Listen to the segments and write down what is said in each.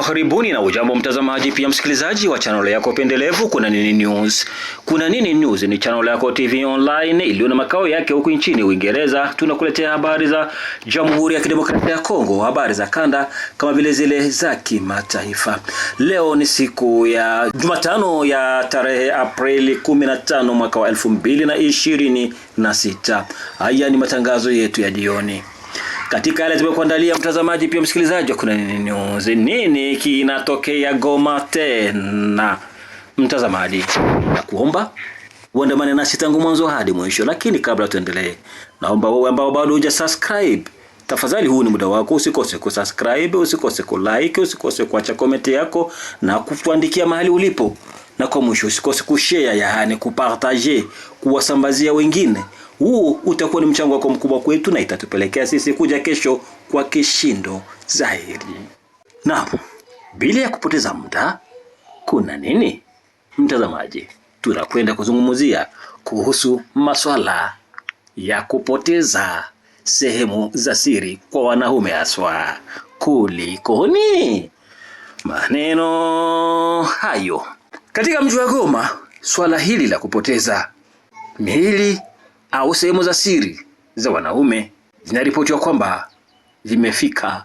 Karibuni na ujambo mtazamaji pia msikilizaji wa channel yako pendelevu Kuna Nini News. Kuna Nini News ni channel yako TV online iliyo na makao yake huku nchini Uingereza. Tunakuletea habari za Jamhuri ya Kidemokrasia ya Kongo, habari za kanda kama vile zile za kimataifa. Leo ni siku ya Jumatano ya tarehe Aprili 15 mwaka wa 2026. Haya ni matangazo yetu ya jioni. Katika yale tumekuandalia mtazamaji pia msikilizaji, Kuna Nini News. Nini kinatokea Goma tena? Mtazamaji, nakuomba uandamane nasi tangu mwanzo hadi mwisho, lakini kabla tuendelee, naomba wewe ambao bado hujasubscribe, tafadhali huu ni muda wako, usikose kusubscribe, usikose kulike, usikose kuacha comment yako na kutuandikia mahali ulipo. Na kwa mwisho usikose kushare, yaani kupartager, kuwasambazia wengine. Huu utakuwa ni mchango wako mkubwa kwetu na itatupelekea sisi kuja kesho kwa kishindo zaidi. Na bila ya kupoteza muda, kuna nini? Mtazamaji, tunakwenda kuzungumzia kuhusu masuala ya kupoteza sehemu za siri kwa wanaume haswa. Kulikoni? Maneno hayo. Katika mji wa Goma, swala hili la kupoteza miili au sehemu za siri za wanaume zinaripotiwa kwamba zimefika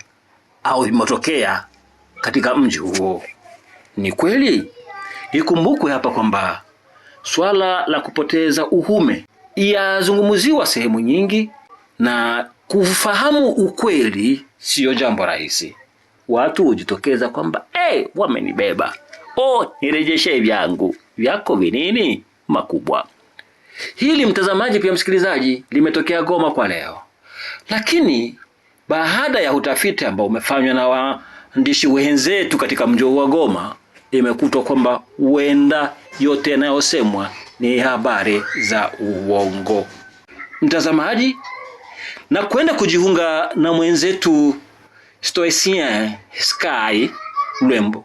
au zimetokea katika mji huo. Ni kweli? Ikumbukwe hapa kwamba swala la kupoteza uume yazungumziwa sehemu nyingi, na kufahamu ukweli sio jambo rahisi. Watu hujitokeza kwamba wamenibeba, nirejeshe vyako vinini makubwa. Hili mtazamaji pia msikilizaji limetokea Goma kwa leo. Lakini baada ya utafiti ambao umefanywa na waandishi wenzetu katika mji wa Goma, imekutwa kwamba huenda yote yanayosemwa ni habari za uongo. Mtazamaji, na kwenda kujiunga na mwenzetu Stoicien Sky Lwembo,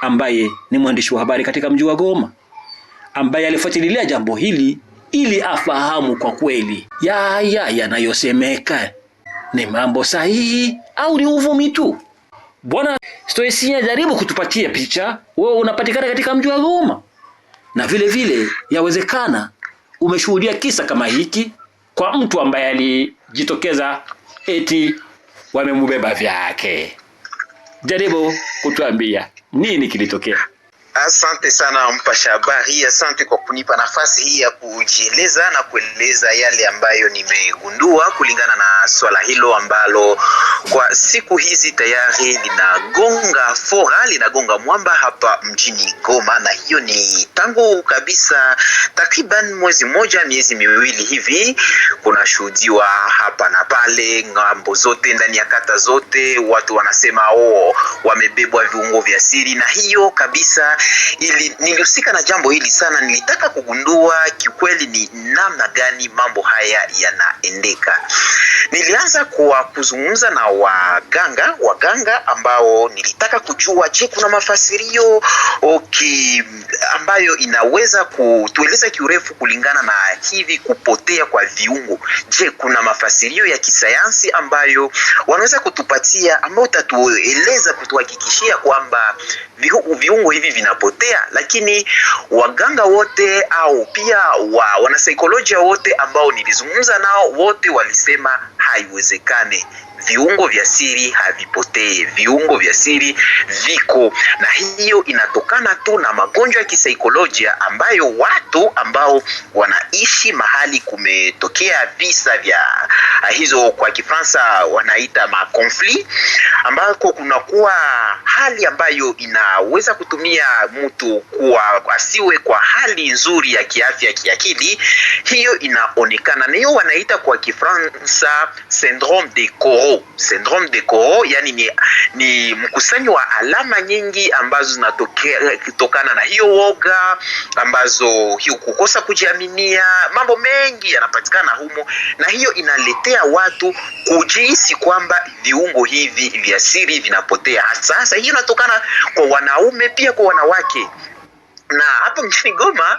ambaye ni mwandishi wa habari katika mji wa Goma, ambaye alifuatilia jambo hili ili afahamu kwa kweli yanayosemeka ni mambo sahihi au ni uvumi tu. Bwana Stoicien, jaribu kutupatia picha. Wewe unapatikana katika mji wa Goma, na vile vile yawezekana umeshuhudia kisa kama hiki kwa mtu ambaye alijitokeza eti wamembeba vyake. Jaribu kutuambia nini kilitokea. Asante sana mpasha habari, asante kwa kunipa nafasi hii ya kujieleza na kueleza yale ambayo nimegundua kulingana na swala hilo ambalo kwa siku hizi tayari linagonga mwamba hapa mjini Goma. Na hiyo ni tangu kabisa takriban miezi miwili hivi kuna shuhudiwa hapa na pale ngambo zote, ndani ya kata zote watu wanasema wamebebwa viungo vya siri. Na hiyo kabisa nilihusika na jambo hili sana. Nilitaka kugundua kiukweli ni namna gani mambo haya yanaendeka. Nilianza kwa kuzungumza na waganga ambao nilitaka kujua, je, kuna mafasirio ambayo inaweza kutueleza kiurefu kulingana na hivi kupotea kwa viungo. Je, kuna mafasirio ya kisayansi ambayo wanaweza kutupatia, ambao tatueleza, kutuhakikishia kwamba viungo hivi vinapotea? Lakini waganga wote au pia wanasaikolojia wote ambao nilizungumza nao, wote walisema haiwezekane. Viungo vya siri havipotee, viungo vya siri viko, na hiyo inatokana tu na magonjwa ya kisaikolojia ambayo watu ambao wanaishi mahali kumetokea visa vya hizo, kwa Kifaransa wanaita conflict, ambako kunakuwa hali ambayo inaweza kutumia mtu kuwa asiwe kwa hali nzuri ya kiafya kiakili. Hiyo inaonekana, na hiyo wanaita kwa Kifaransa syndrome de Coro. Syndrome de Coro yani ni mkusanyo wa alama nyingi ambazo zinatokana na hiyo woga, ambazo hiyo kukosa kujiaminia, mambo mengi yanapatikana humo, na hiyo inaletea watu kujihisi kwamba viungo hivi vya siri vinapotea. Sasa hiyo inatokana kwa wanaume pia kwa wanawake. Na hapa mjini Goma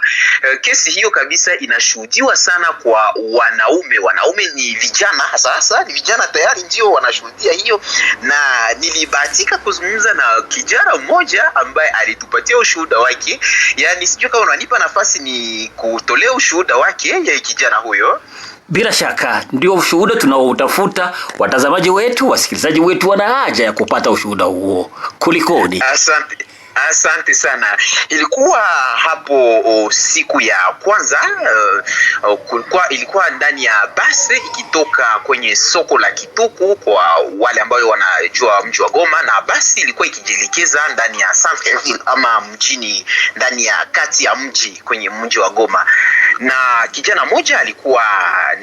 kesi hiyo kabisa inashuhudiwa sana kwa wanaume. Wanaume ni vijana, hasa ni vijana tayari ndio wanashuhudia hiyo, na nilibahatika kuzungumza na kijana mmoja ambaye alitupatia ushuhuda wake. Yani sijui kama unanipa nafasi ni kutolea ushuhuda wake ya kijana huyo. Bila shaka ndio ushuhuda tunaoutafuta. Watazamaji wetu, wasikilizaji wetu wana haja ya kupata ushuhuda huo. Kulikoni? Asante sana. Ilikuwa hapo siku ya kwanza, ilikuwa ndani ya basi ikitoka kwenye soko la Kituku kwa wale ambao wanajua mji wa Goma, na basi ilikuwa ikijielekeza ndani ya Centreville ama mjini, ndani ya kati ya mji kwenye mji wa Goma. Na kijana mmoja alikuwa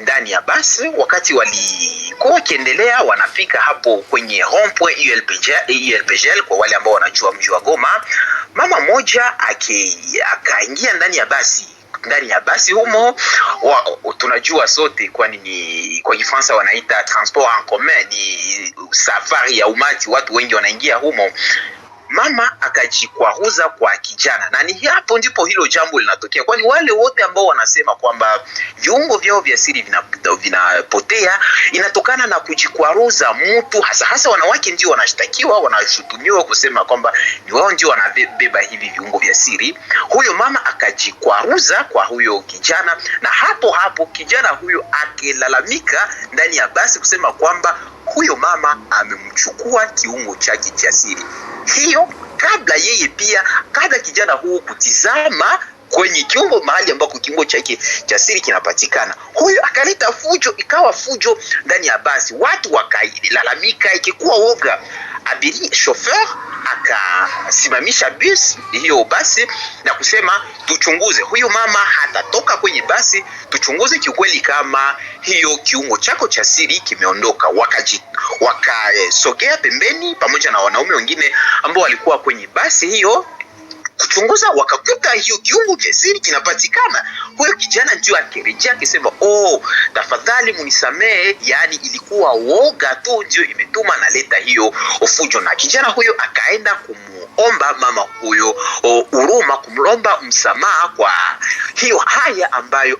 ndani ya basi wakati walikuwa wakiendelea, wanafika hapo kwenye rond-point ULPGL kwa wale ambao wanajua mji wa Goma. Mama moja akaingia ndani ya basi. Ndani ya basi humo tunajua sote, kwani ni kwa Kifaransa wanaita transport en commun, ni safari ya umati, watu wengi wanaingia humo. Mama akajikwaruza kwa kijana, na ni hapo ndipo hilo jambo linatokea, kwani wale wote ambao wanasema kwamba viungo vyao vya siri vinapotea inatokana na kujikwaruza mtu, hasa wanawake ndio wanashtakiwa, wanashutumiwa kusema kwamba ni wao ndio wanabeba hivi viungo vya siri. Huyo mama akajikwaruza kwa huyo kijana, na hapo kijana huyo akilalamika ndani ya basi kusema kwamba huyo mama amemchukua kiungo chake cha siri. Hiyo kabla kijana huu kutizama kwenye kiungo mahali ambako kiungo chake cha siri kinapatikana, huyo akaleta fujo, ikawa fujo ndani ya basi, watu wakalalamika, ikikuwa woga. Chauffeur akasimamisha bus hiyo basi na kusema tuchunguze, huyu mama hatatoka kwenye basi, tuchunguze kiukweli kama hiyo kiungo chako cha siri kimeondoka. Wakasogea pembeni pamoja na wanaume wengine ambao walikuwa kwenye basi hiyo kuchunguza, wakakuta hiyo kiungo cha siri kinapatikana. Huyo kijana ndio akirejea akisema, tafadhali munisamee, yani ilikuwa woga tu ndio imetuma naleta hiyo fujo. Na kijana huyo akaenda kumuomba mama huyo huruma, kumlomba msamaha kwa hiyo haya ambayo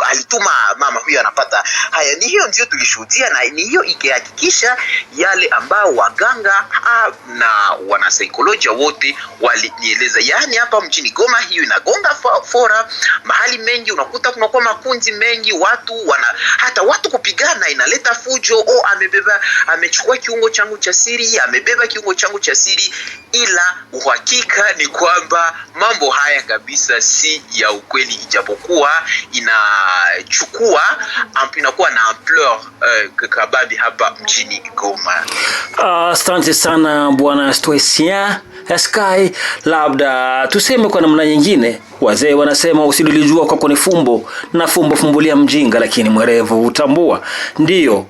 alituma mama huyo anapata haya. Ni hiyo ndio tulishuhudia, na ni hiyo ikihakikisha yale ambao waganga na wanasaikolojia wote walinieleza. Yani hapa mjini Goma hiyo inagonga fora, mahali mengi unakuta kunakuwa makundi mengi, hata watu kupigana, inaleta fujo. Amechukua kiungo changu cha siri, amebeba kiungo changu cha siri, ila uhakika ni kwamba mambo haya kabisa si ya ukweli, ijapokuwa inakuwa na ampleur kabambi hapa mjini Goma. Asante sana Bwana Stoicien Sky. Labda tuseme kwa namna nyingine, wazee wanasema usilijua kwako ni fumbo, na fumbo fumbulia mjinga, lakini mwerevu utambua. Ndiyo,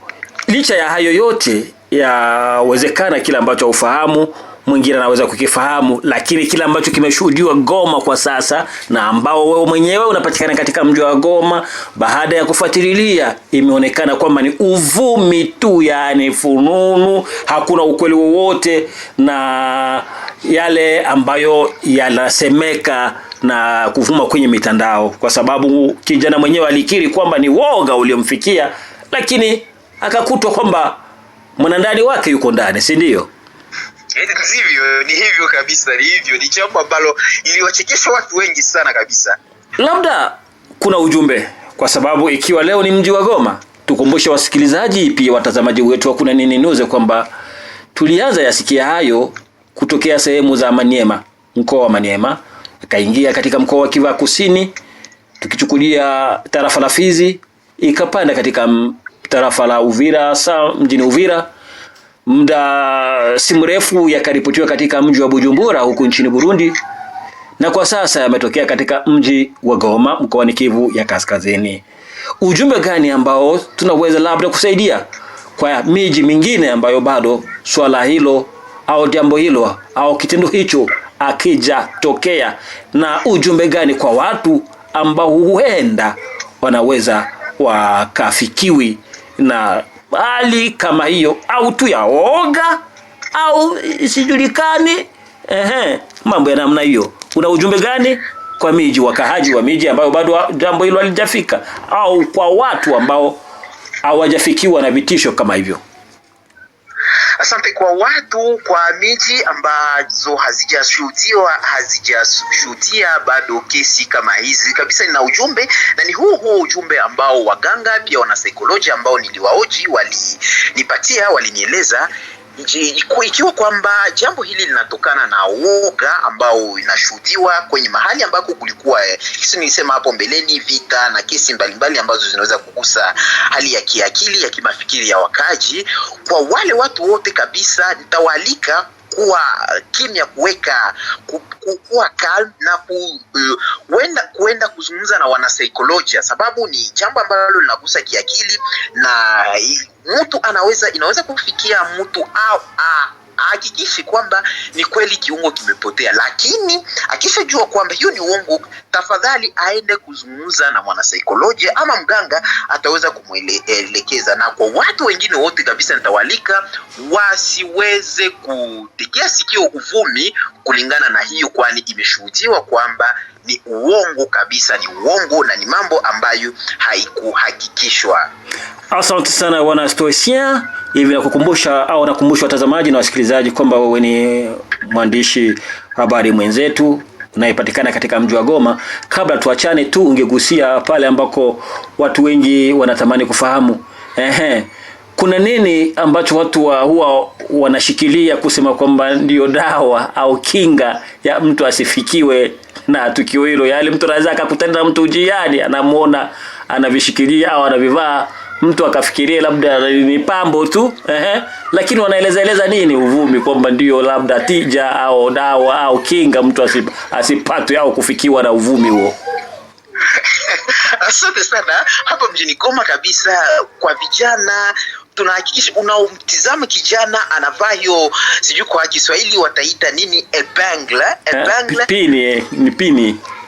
licha ya hayo yote yawezekana kila ambacho ufahamu mwingine anaweza kukifahamu, lakini kila ambacho kimeshuhudiwa Goma kwa sasa, na ambao wewe mwenyewe unapatikana katika mji wa Goma, baada ya kufuatilia imeonekana kwamba ni uvumi tu, yani fununu, hakuna ukweli wowote na yale ambayo yanasemeka na kuvuma kwenye mitandao, kwa sababu kijana mwenyewe alikiri kwamba ni woga uliomfikia, lakini akakutwa kwamba mwanandani wake yuko ndani, si ndio? Ni hivyo kabisa, ni jambo ambalo iliwachekesha watu wengi sana kabisa. Labda kuna ujumbe, kwa sababu ikiwa leo ni mji wa Goma, tukumbushe wasikilizaji pia watazamaji wetu wa Kuna Nini News kwamba tulianza yasikia hayo kutokea sehemu za Maniema, mkoa wa Maniema, akaingia katika mkoa wa Kivu Kusini, tukichukulia tarafa la Fizi, ikapanda katika tarafa la Uvira, mjini Uvira. Muda si mrefu yakaripotiwa katika mji wa Bujumbura huku nchini Burundi, na kwa sasa yametokea katika mji wa Goma mkoani Kivu ya Kaskazini. Ujumbe gani ambao tunaweza labda kusaidia kwa miji mingine ambayo bado swala hilo au jambo hilo au kitendo hicho akija tokea, na ujumbe gani kwa watu ambao huenda wanaweza wakafikiwi na hali kama hiyo, au tu ya oga au isijulikani, Mambo ya namna hiyo. Una ujumbe gani kwa miji, wakahaji wa miji ambao bado jambo hilo halijafika, au kwa watu ambao hawajafikiwa na vitisho kama hivyo? Asante. Kwa watu kwa miji ambazo hazijashuhudia bado kesi kama hizi kabisa, nina ujumbe, na ni huo ujumbe ambao waganga pia wana saikolojia ambao niliwaoji walinieleza, ikiwa kwamba jambo hili linatokana na woga ambao inashuhudiwa kwenye mahali ambako kulikuwa kisi nilisema hapo mbeleni, vita na kesi mbalimbali ambazo zinaweza kugusa hali ya kiakili ya kimafikiri ya wakaji. Kwa wale watu wote kabisa nitawaalika kuwa kimya, kuwa calm na kuenda kuzungumza na wanasaikolojia, sababu ni jambo ambalo linagusa kiakili na mtu inaweza kufikia mtu au hakikisha kwamba ni kweli kiungo kimepotea, lakini akishajua kwamba hiyo ni uongo, tafadhali aende kuzungumza na mwanasaikolojia ama mganga, ataweza kumuelekeza. Na kwa watu wengine wote kabisa nitawalika wasiweze kutegea sikio uvumi kulingana na hiyo, kwani imeshuhudiwa kwamba ni uongo kabisa, ni uongo na ni mambo ambayo haikuhakikishwa. Asante sana Bwana Stoicien. Hivi nakukumbusha au nakumbusha watazamaji na wasikilizaji kwamba wewe ni mwandishi habari mwenzetu unayepatikana katika mji wa Goma. Kabla tuachane tu, ungegusia pale ambako watu wengi wanatamani kufahamu. Kuna nini ambacho watu huwa wanashikilia kusema kwamba ndio dawa au kinga ya mtu asifikiwe na tukio hilo? Yale mtu anaweza akakutana na mtu ujiani, anamuona anavishikilia au anavivaa, mtu akafikiria labda ni pambo tu, lakini wanaeleza nini uvumi kwamba ndio labda tija au dawa au kinga mtu asipatwe au kufikiwa na uvumi huo? Asante sana. Hapa mjini Goma kabisa, kwa vijana tunahakikisha unaomtizama kijana anavaa hiyo, sijui kwa Kiswahili wataita nini, epangle pini.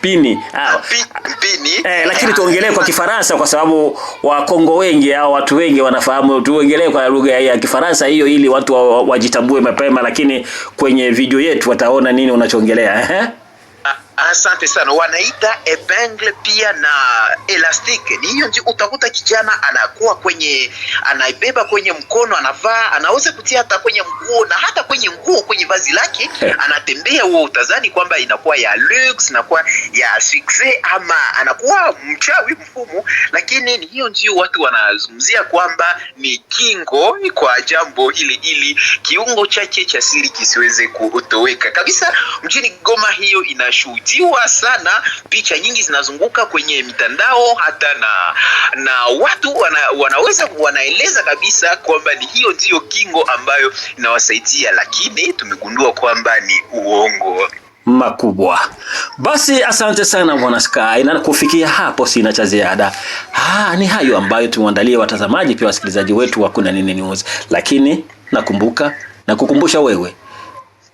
Pini. Lakini tuongelee kwa Kifaransa kwa sababu Wakongo wengi au watu wengi wanafahamu. Tuongelee kwa lugha ya Kifaransa hiyo ili watu wajitambue mapema, lakini kwenye video yetu wataona nini unachoongelea. Asante sana. Wanaita epangle pia na elastique. Ni hiyo ndio utakuta kijana anaibeba kwenye mkono, anavaa, anaweza kutia hata kwenye mguu na hata kwenye nguo, kwenye vazi lake, anatembea. Huo utazani kwamba inakuwa ya lux, inakuwa ya success, ama anakuwa mchawi mfumo, lakini ni hiyo ndio watu wanazungumzia kwamba ni kingo kwa jambo hili, ili kiungo chake cha siri kisiweze kutoweka kabisa. Mjini Goma hiyo inashuhudiwa sana, picha nyingi zinazunguka kwenye mitandao, hata na watu wanaeleza kabisa kwamba ni hiyo ndio kingo ambayo inawasaidia, lakini tumegundua kwamba ni uongo makubwa. Basi asante sana Bwana Sky, na kufikia hapo sina cha ziada. Ni hayo ambayo tumeandalia watazamaji pia wasikilizaji wetu wa Kuna Nini News, lakini nakukumbusha wewe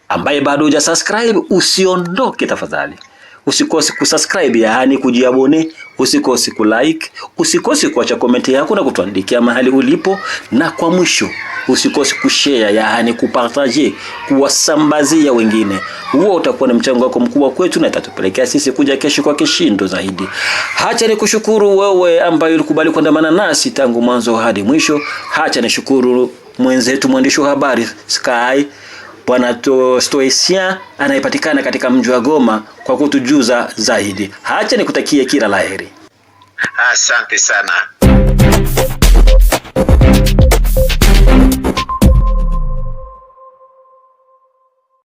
ambaye bado hujasubscribe, usiondoke tafadhali. Usikose kusubscribe, yaani kujiabone, usikose kulike, usikose kuacha comment yako na kutuandikia mahali ulipo, na kwa mwisho usikose kushare, yaani kupartager, kuwasambazia wengine. Huo utakuwa ni mchango wako mkubwa kwetu na itatupelekea sisi kuja kesho kwa kishindo zaidi. Hacha nikushukuru wewe ambaye ulikubali kuandamana nasi tangu mwanzo hadi mwisho. Hacha nishukuru mwenzetu mwandishi wa habari Sky Bwana Stoicien anayepatikana katika mji wa Goma kwa kutujuza zaidi. Hacha nikutakie kila laheri. Asante sana.